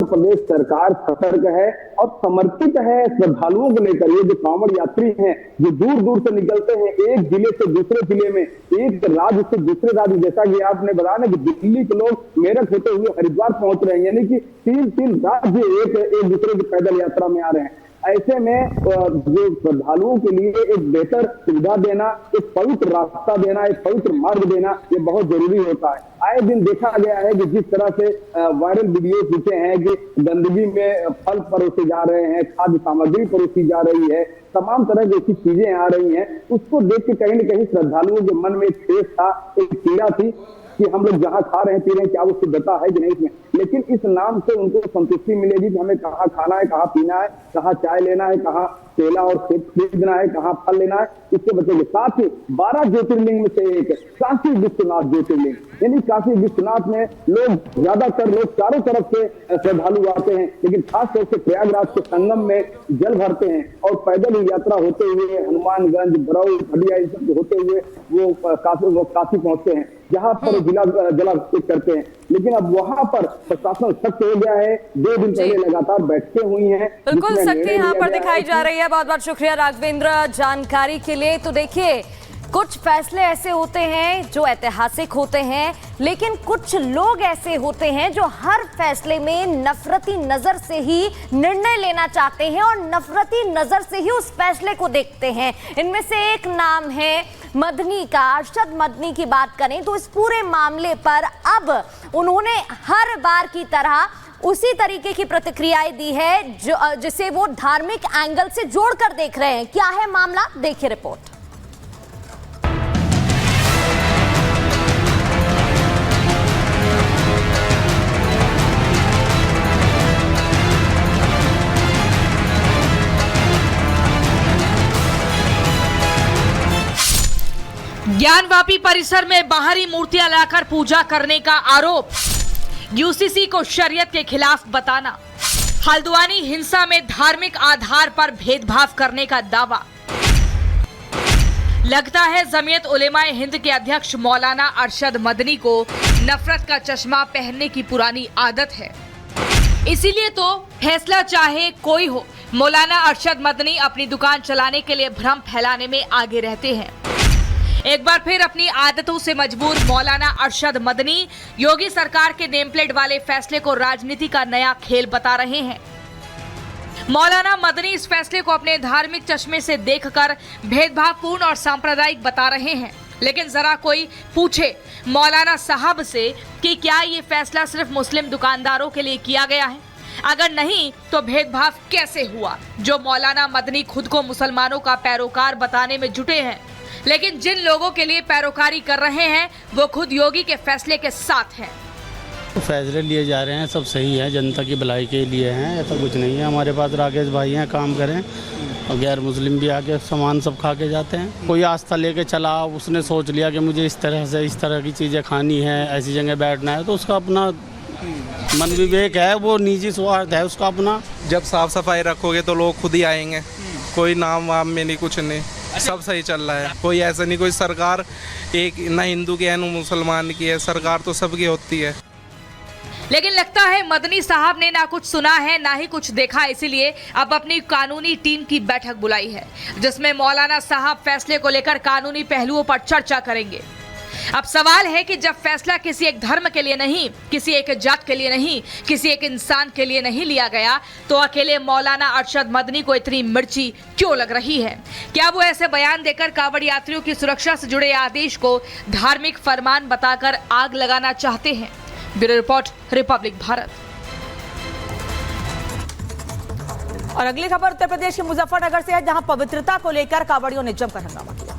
प्रदेश सरकार सतर्क है और समर्पित है श्रद्धालुओं को लेकर। ये जो कांवड़ यात्री हैं जो दूर दूर से निकलते हैं, एक जिले से दूसरे जिले में, एक राज्य से दूसरे राज्य, जैसा कि आपने बताया ना कि दिल्ली के लोग मेरठ होते हुए हरिद्वार पहुंच रहे हैं, यानी कि तीन राज्य एक दूसरे की पैदल यात्रा में आ रहे हैं। ऐसे में जो श्रद्धालुओं के लिए एक बेहतर सुविधा देना, एक पवित्र रास्ता देना, एक पवित्र मार्ग देना, ये बहुत जरूरी होता है। आए दिन देखा गया है कि जिस तरह से वायरल वीडियो दिखे हैं कि गंदगी में फल परोसे जा रहे हैं, खाद्य सामग्री परोसी जा रही है, तमाम तरह की ऐसी चीजें आ रही हैं, उसको देख के कहीं न कहीं श्रद्धालुओं के मन में एक ठेस था, एक पीड़ा थी कि हम लोग जहाँ खा रहे हैं पी रहे हैं क्या वो शुद्धता है कि नहीं इसमें। लेकिन इस नाम से उनको संतुष्टि मिलेगी कि हमें कहाँ खाना है, कहाँ पीना है, कहाँ चाय लेना है, कहाँ केला और सेब खरीदना है, कहाँ फल लेना है, इससे बचेंगे। साथ ही 12 ज्योतिर्लिंग में से एक काशी विश्वनाथ ज्योतिर्लिंग, यानी काशी विश्वनाथ में लोग ज्यादातर लोग चारों तरफ से श्रद्धालु आते हैं, लेकिन खासतौर से प्रयागराज के संगम में जल भरते हैं और पैदल यात्रा होते हुए हनुमानगंज, बरौल, हडिया इन सब होते हुए वो काशी पहुंचते हैं, जहां पर जलाभिषेक करते हैं। लेकिन अब वहां पर प्रशासन सख्त हो गया है। 2 दिन पहले लगातार बैठकें हुई हैं, बिल्कुल सख्ती यहाँ पर दिखाई जा रही है। बहुत बहुत शुक्रिया राघवेंद्र जानकारी के लिए। तो देखिए, कुछ फैसले ऐसे होते हैं जो ऐतिहासिक होते हैं, लेकिन कुछ लोग ऐसे होते हैं जो हर फैसले में नफरती नजर से ही निर्णय लेना चाहते हैं और नफरती नजर से ही उस फैसले को देखते हैं। इनमें से एक नाम है मदनी का। अरशद मदनी की बात करें तो इस पूरे मामले पर अब उन्होंने हर बार की तरह उसी तरीके की प्रतिक्रियाएं दी है जो जिसे वो धार्मिक एंगल से जोड़कर देख रहे हैं। क्या है मामला, देखिए रिपोर्ट। ज्ञानवापी परिसर में बाहरी मूर्तियां लाकर पूजा करने का आरोप, यूसीसी को शरीयत के खिलाफ बताना, हल्द्वानी हिंसा में धार्मिक आधार पर भेदभाव करने का दावा। लगता है जमीयत उलेमाए हिंद के अध्यक्ष मौलाना अरशद मदनी को नफरत का चश्मा पहनने की पुरानी आदत है। इसीलिए तो फैसला चाहे कोई हो, मौलाना अरशद मदनी अपनी दुकान चलाने के लिए भ्रम फैलाने में आगे रहते हैं। एक बार फिर अपनी आदतों से मजबूर मौलाना अरशद मदनी योगी सरकार के नेमप्लेट वाले फैसले को राजनीति का नया खेल बता रहे हैं। मौलाना मदनी इस फैसले को अपने धार्मिक चश्मे से देखकर भेदभावपूर्ण और सांप्रदायिक बता रहे हैं। लेकिन जरा कोई पूछे मौलाना साहब से कि क्या ये फैसला सिर्फ मुस्लिम दुकानदारों के लिए किया गया है? अगर नहीं तो भेदभाव कैसे हुआ? जो मौलाना मदनी खुद को मुसलमानों का पैरोकार बताने में जुटे हैं, लेकिन जिन लोगों के लिए पैरोकारी कर रहे हैं वो खुद योगी के फैसले के साथ हैं। फैसले लिए जा रहे हैं सब सही है, जनता की भलाई के लिए हैं, ऐसा कुछ नहीं है। हमारे पास राकेश भाई हैं, काम करें, और गैर मुस्लिम भी आके सामान सब खा के जाते हैं। कोई आस्था लेके चला, उसने सोच लिया कि मुझे इस तरह की चीज़ें खानी है, ऐसी जगह बैठना है, तो उसका अपना मन विवेक है, वो निजी स्वार्थ है उसका अपना। जब साफ सफाई रखोगे तो लोग खुद ही आएंगे। कोई नाम वाम में नहीं, कुछ नहीं, सब सही चल रहा है। कोई ऐसा नहीं, कोई सरकार एक ना हिंदू की है ना मुसलमान की है, सरकार तो सबकी होती है। लेकिन लगता है मदनी साहब ने ना कुछ सुना है ना ही कुछ देखा, इसीलिए अब अपनी कानूनी टीम की बैठक बुलाई है, जिसमें मौलाना साहब फैसले को लेकर कानूनी पहलुओं पर चर्चा करेंगे। अब सवाल है कि जब फैसला किसी एक धर्म के लिए नहीं, किसी एक जात के लिए नहीं, किसी एक इंसान के लिए नहीं लिया गया, तो अकेले मौलाना अरशद मदनी को इतनी मिर्ची क्यों लग रही है? क्या वो ऐसे बयान देकर कांवड़ यात्रियों की सुरक्षा से जुड़े आदेश को धार्मिक फरमान बताकर आग लगाना चाहते हैं? Bureau report, Republic Bharat. और अगली खबर उत्तर प्रदेश के मुजफ्फरनगर से है, जहां पवित्रता को लेकर कांवड़ियों ने जमकर हंगामा किया।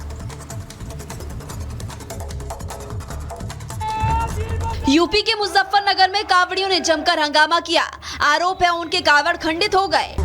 यूपी के मुजफ्फरनगर में कांवड़ियों ने जमकर हंगामा किया। आरोप है उनके कांवड़ खंडित हो गए।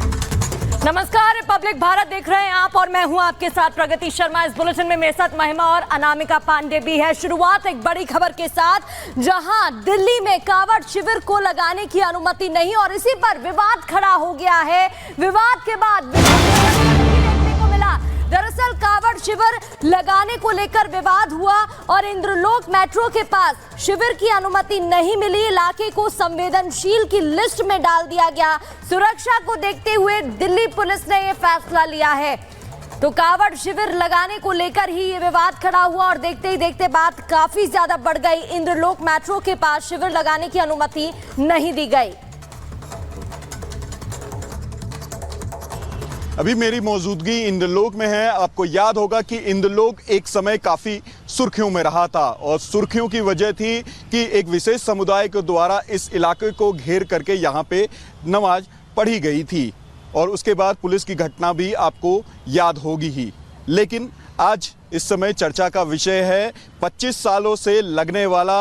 नमस्कार, रिपब्लिक भारत देख रहे हैं आप और मैं हूं आपके साथ प्रगति शर्मा। इस बुलेटिन में मेरे साथ महिमा और अनामिका पांडे भी है। शुरुआत एक बड़ी खबर के साथ, जहां दिल्ली में कांवड़ शिविर को लगाने की अनुमति नहीं और इसी पर विवाद खड़ा हो गया है। विवाद के बाद देखने को मिला दरअसल कावड़ शिविर लगाने को लेकर विवाद हुआ और इंद्रलोक मेट्रो के पास शिविर की अनुमति नहीं मिली। इलाके को संवेदनशील की लिस्ट में डाल दिया गया। सुरक्षा को देखते हुए दिल्ली पुलिस ने यह फैसला लिया है। तो कावड़ शिविर लगाने को लेकर ही ये विवाद खड़ा हुआ और देखते ही देखते बात काफी ज्यादा बढ़ गई। इंद्रलोक मेट्रो के पास शिविर लगाने की अनुमति नहीं दी गई। अभी मेरी मौजूदगी इंद्रलोक में है। आपको याद होगा कि इंद्रलोक एक समय काफ़ी सुर्खियों में रहा था और सुर्खियों की वजह थी कि एक विशेष समुदाय के द्वारा इस इलाके को घेर करके यहाँ पे नमाज पढ़ी गई थी और उसके बाद पुलिस की घटना भी आपको याद होगी ही। लेकिन आज इस समय चर्चा का विषय है 25 सालों से लगने वाला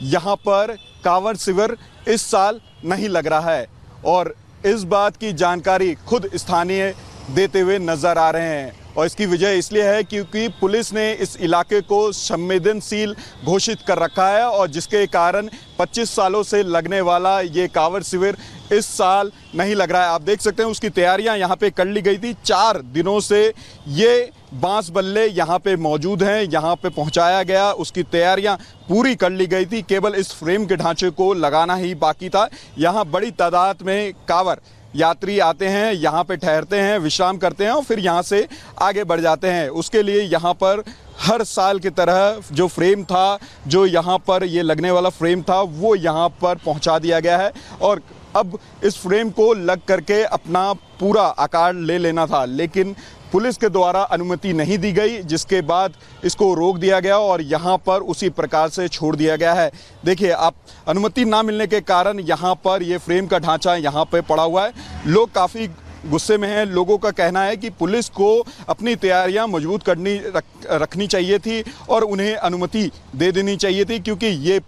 यहाँ पर कांवड़ शिविर इस साल नहीं लग रहा है और इस बात की जानकारी खुद स्थानीय देते हुए नजर आ रहे हैं और इसकी वजह इसलिए है क्योंकि पुलिस ने इस इलाके को संवेदनशील घोषित कर रखा है और जिसके कारण 25 सालों से लगने वाला ये कांवड़ शिविर इस साल नहीं लग रहा है। आप देख सकते हैं उसकी तैयारियां यहाँ पे कर ली गई थी। 4 दिनों से ये बांस बल्ले यहाँ पे मौजूद हैं, यहाँ पे पहुँचाया गया, उसकी तैयारियां पूरी कर ली गई थी। केवल इस फ्रेम के ढांचे को लगाना ही बाकी था। यहाँ बड़ी तादाद में कांवड़ यात्री आते हैं, यहाँ पे ठहरते हैं, विश्राम करते हैं और फिर यहाँ से आगे बढ़ जाते हैं। उसके लिए यहाँ पर हर साल की तरह जो फ्रेम था, जो यहाँ पर ये लगने वाला फ्रेम था, वो यहाँ पर पहुँचा दिया गया है और अब इस फ्रेम को लग करके अपना पूरा आकार ले लेना था, लेकिन पुलिस के द्वारा अनुमति नहीं दी गई, जिसके बाद इसको रोक दिया गया और यहाँ पर उसी प्रकार से छोड़ दिया गया है। देखिए, आप अनुमति ना मिलने के कारण यहाँ पर ये फ्रेम का ढांचा यहाँ पे पड़ा हुआ है। लोग काफ़ी गुस्से में हैं। लोगों का कहना है कि पुलिस को अपनी तैयारियां मजबूत रखनी चाहिए थी और उन्हें अनुमति दे देनी चाहिए थी, क्योंकि ये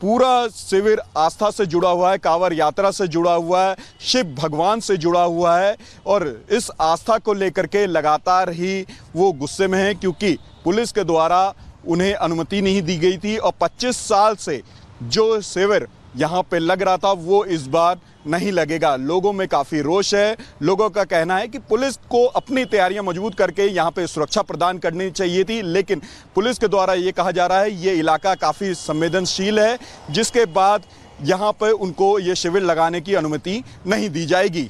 पूरा शिविर आस्था से जुड़ा हुआ है, कांवड़ यात्रा से जुड़ा हुआ है, शिव भगवान से जुड़ा हुआ है और इस आस्था को लेकर के लगातार ही वो गुस्से में है क्योंकि पुलिस के द्वारा उन्हें अनुमति नहीं दी गई थी और 25 साल से जो शिविर यहाँ पे लग रहा था वो इस बार नहीं लगेगा। लोगों में काफ़ी रोष है। लोगों का कहना है कि पुलिस को अपनी तैयारियां मजबूत करके यहाँ पे सुरक्षा प्रदान करनी चाहिए थी, लेकिन पुलिस के द्वारा ये कहा जा रहा है ये इलाका काफ़ी संवेदनशील है, जिसके बाद यहाँ पे उनको ये शिविर लगाने की अनुमति नहीं दी जाएगी।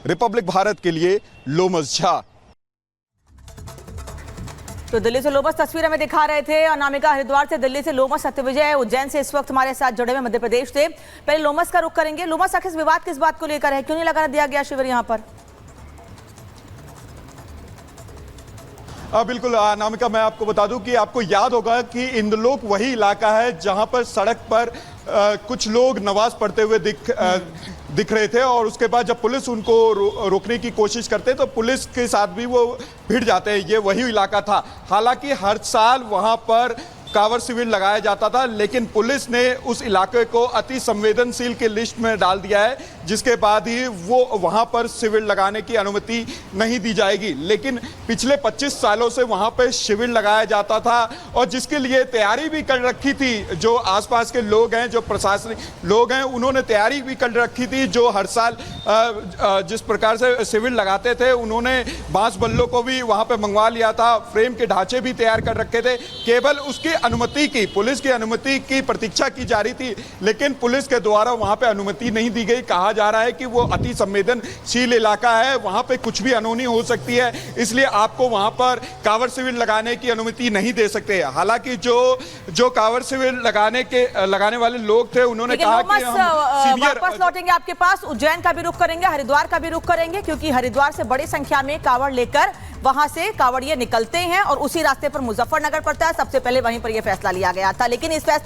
रिपब्लिक भारत के लिए लोमस झा। तो दिल्ली से लोमस तस्वीर हमें दिखा रहे थे। अनामिका हरिद्वार से, दिल्ली से लोमस, सत्यविजय उज्जैन से इस वक्त हमारे साथ जुड़े हुए मध्य प्रदेश से। पहले लोमस का रुख करेंगे। लोमस, आखिर विवाद किस बात को लेकर है? क्यों नहीं लगा दिया गया शिविर यहाँ पर? बिल्कुल अनामिका, मैं आपको बता दूं कि आपको याद होगा कि इंद्रलोक वही इलाका है जहां पर सड़क पर कुछ लोग नमाज पढ़ते हुए दिख रहे थे और उसके बाद जब पुलिस उनको रोकने की कोशिश करते तो पुलिस के साथ भी वो भिड़ जाते हैं। ये वही इलाका था। हालांकि हर साल वहां पर कांवड़ शिविर लगाया जाता था, लेकिन पुलिस ने उस इलाके को अति संवेदनशील के लिस्ट में डाल दिया है, जिसके बाद ही वो वहां पर शिविर लगाने की अनुमति नहीं दी जाएगी। लेकिन पिछले 25 सालों से वहां पर शिविर लगाया जाता था और जिसके लिए तैयारी भी कर रखी थी। जो आसपास के लोग हैं, जो प्रशासनिक लोग हैं, उन्होंने तैयारी भी कर रखी थी। जो हर साल जिस प्रकार से शिविर लगाते थे, उन्होंने बांस बल्लों को भी वहां पर मंगवा लिया था, फ्रेम के ढांचे भी तैयार कर रखे थे। केवल उसकी अनुमति की, पुलिस की अनुमति की प्रतीक्षा की जा रही थी, लेकिन पुलिस के द्वारा वहां पे अनुमति नहीं दी गई। कहा जा रहा है कि वो अति संवेदनशील इलाका है, वहां पे कुछ भी अनहोनी हो सकती है, इसलिए आपको वहां पर कांवड़ शिविर लगाने की अनुमति नहीं दे सकते। हालांकि जो कांवड़ शिविर लगाने वाले लोग थे, उन्होंने कहा कि हम वापस लौटेंगे आपके पास। उज्जैन का भी रुख करेंगे, हरिद्वार का भी रुख करेंगे, क्योंकि हरिद्वार से बड़ी संख्या में कांवड़ लेकर वहां से कांवड़िए निकलते हैं और उसी रास्ते पर मुजफ्फरनगर पड़ता है। सबसे पहले वहीं पर यह फैसला लिया गया था, लेकिन इस फैसले